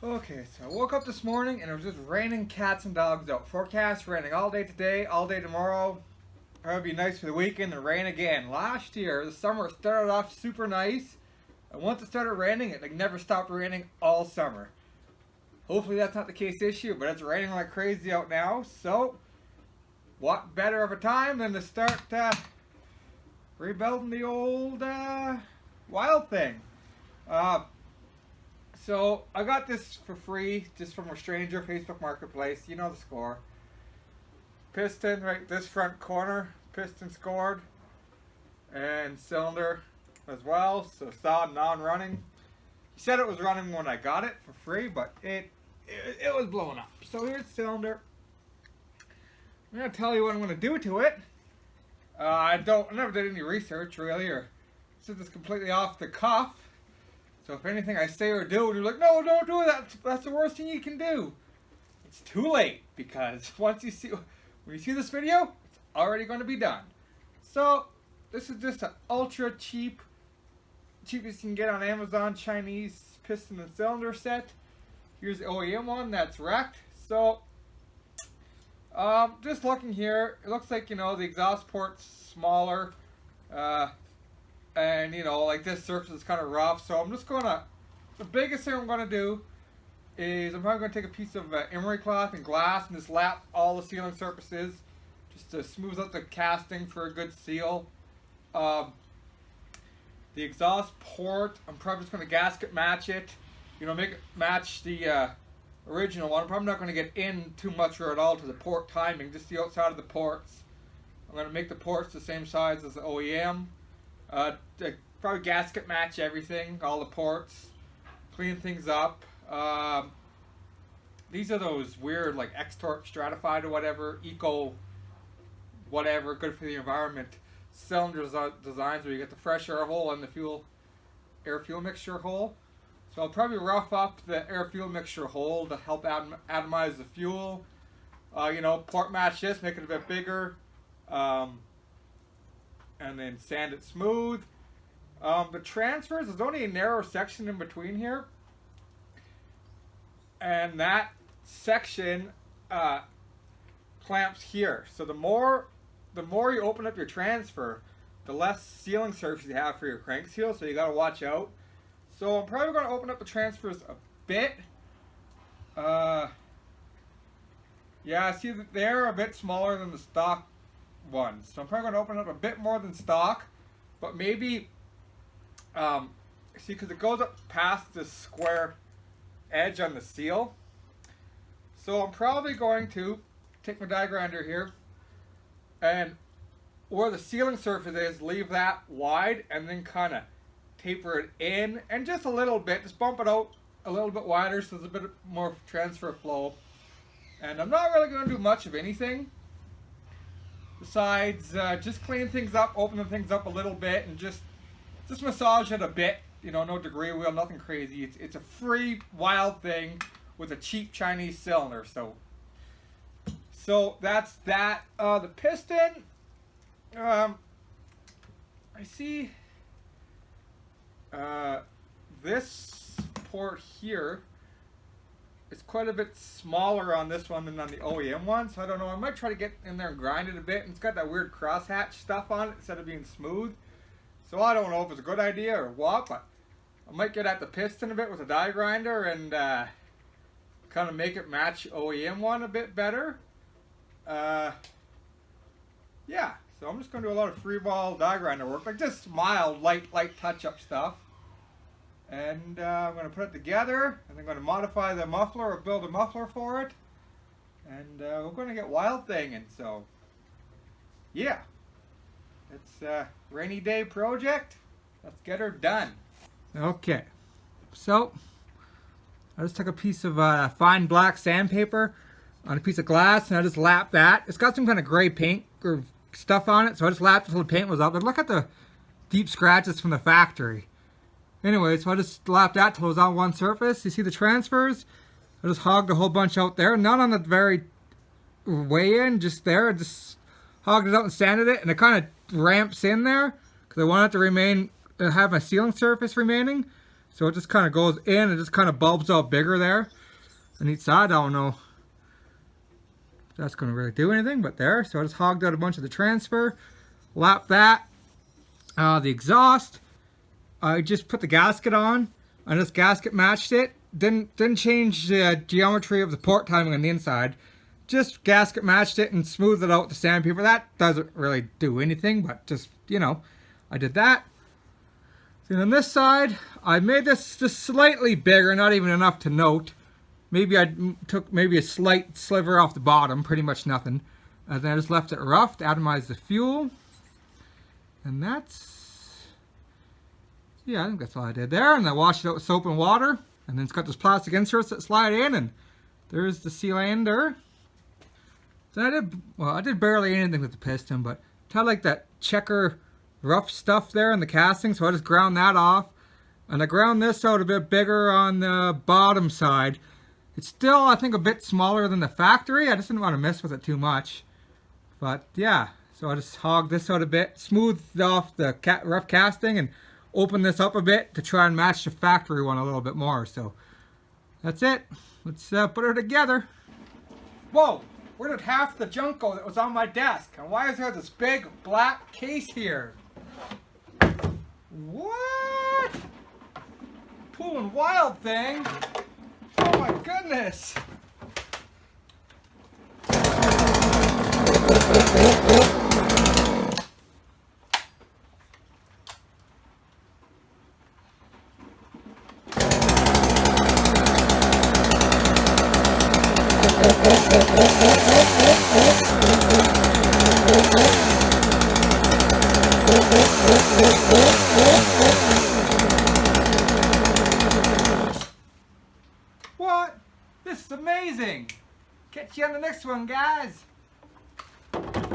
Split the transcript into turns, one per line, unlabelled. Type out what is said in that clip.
Okay, so I woke up this morning and it was just raining cats and dogs out. Forecast raining all day today, all day tomorrow. Probably be nice for the weekend and rain again. Last year, the summer started off super nice, and once it started raining, it never stopped raining all summer. Hopefully that's not the case this year, but it's raining like crazy out now. So, what better of a time than to start rebuilding the old wild thing? So I got this for free just from a stranger, Facebook Marketplace. You know the score. Piston right this front corner, piston scored, and cylinder as well. So saw non-running. He said it was running when I got it for free, but it was blowing up. So here's the cylinder. I'm gonna tell you what I'm gonna do to it. I never did any research really, or this is completely off the cuff. So if anything I say or do, and you're like, no, don't do that. That's the worst thing you can do. It's too late, because when you see this video, it's already going to be done. So this is just an ultra cheapest you can get on Amazon Chinese piston and cylinder set. Here's the OEM one that's wrecked. So just looking here, it looks like the exhaust port's smaller. And like this surface is kind of rough, so I'm just the biggest thing I'm gonna do is I'm probably gonna take a piece of emery cloth and glass and just lap all the sealing surfaces just to smooth out the casting for a good seal. The exhaust port, I'm probably just gonna gasket match it, make it match the original one. I'm probably not gonna get in too much or at all to the port timing, just the outside of the ports. I'm gonna make the ports the same size as the OEM. Probably gasket match everything, all the ports, clean things up. These are those weird like X-Torque stratified or whatever, eco whatever, good for the environment cylinder designs where you get the fresh air hole and the air fuel mixture hole. So I'll probably rough up the air fuel mixture hole to help atomize the fuel. Port match this, make it a bit bigger. And then sand it smooth. The transfers, there's only a narrow section in between here. And that section clamps here. So the more you open up your transfer, the less sealing surface you have for your crank seal, so you gotta watch out. So I'm probably gonna open up the transfers a bit. Yeah, I see that they're a bit smaller than the stock ones, so I'm probably going to open up a bit more than stock, but maybe see, because it goes up past this square edge on the seal, so I'm probably going to take my die grinder here and where the sealing surface is, leave that wide and then kind of taper it in and just a little bit, just bump it out a little bit wider so there's a bit more transfer flow. And I'm not really going to do much of anything besides just clean things up, open things up a little bit, and just massage it a bit. No degree wheel, nothing crazy. It's a free wild thing with a cheap Chinese cylinder. So that's that. The piston, I see this port here. It's quite a bit smaller on this one than on the OEM one, so I don't know. I might try to get in there and grind it a bit. And it's got that weird crosshatch stuff on it instead of being smooth. So I don't know if it's a good idea or what, but I might get at the piston a bit with a die grinder and kind of make it match OEM one a bit better. Yeah, so I'm just going to do a lot of free ball die grinder work, like just mild, light touch-up stuff. And I'm going to put it together, and I'm going to modify the muffler or build a muffler for it. And we're going to get wild thinging, so yeah. It's a rainy day project. Let's get her done. Okay, so I just took a piece of fine black sandpaper on a piece of glass, and I just lapped that. It's got some kind of gray paint or stuff on it, so I just lapped it until the paint was up. But look at the deep scratches from the factory. Anyway, so I just lapped that till it was on one surface. You see the transfers? I just hogged a whole bunch out there. Not on the very way in, just there. I just hogged it out and sanded it, and it kind of ramps in there because I want it to have my sealing surface remaining. So it just kind of goes in and just kind of bulbs out bigger there on each side. I don't know if that's going to really do anything, but there. So I just hogged out a bunch of the transfer, lap that, the exhaust. I just put the gasket on, and this gasket matched it. Didn't change the geometry of the port timing on the inside. Just gasket matched it and smoothed it out with the sandpaper. That doesn't really do anything, but just, you know, I did that. Then on this side, I made this just slightly bigger, not even enough to note. Maybe I took maybe a slight sliver off the bottom, pretty much nothing. And then I just left it rough to atomize the fuel. And that's, yeah, I think that's all I did there. And I washed it out with soap and water. And then it's got those plastic inserts that slide in, and there's the cylinder. So I did barely anything with the piston, but it had like that checker rough stuff there in the casting, so I just ground that off. And I ground this out a bit bigger on the bottom side. It's still, I think, a bit smaller than the factory. I just didn't want to mess with it too much. But yeah, so I just hogged this out a bit, smoothed off the rough casting, and opened this up a bit to try and match the factory one a little bit more. So that's it. Let's put her together. Whoa! Where did half the junk go that was on my desk? And why is there this big black case here? What? Poulan Wild thing? Oh my goodness! What? This is amazing! Catch you on the next one, guys!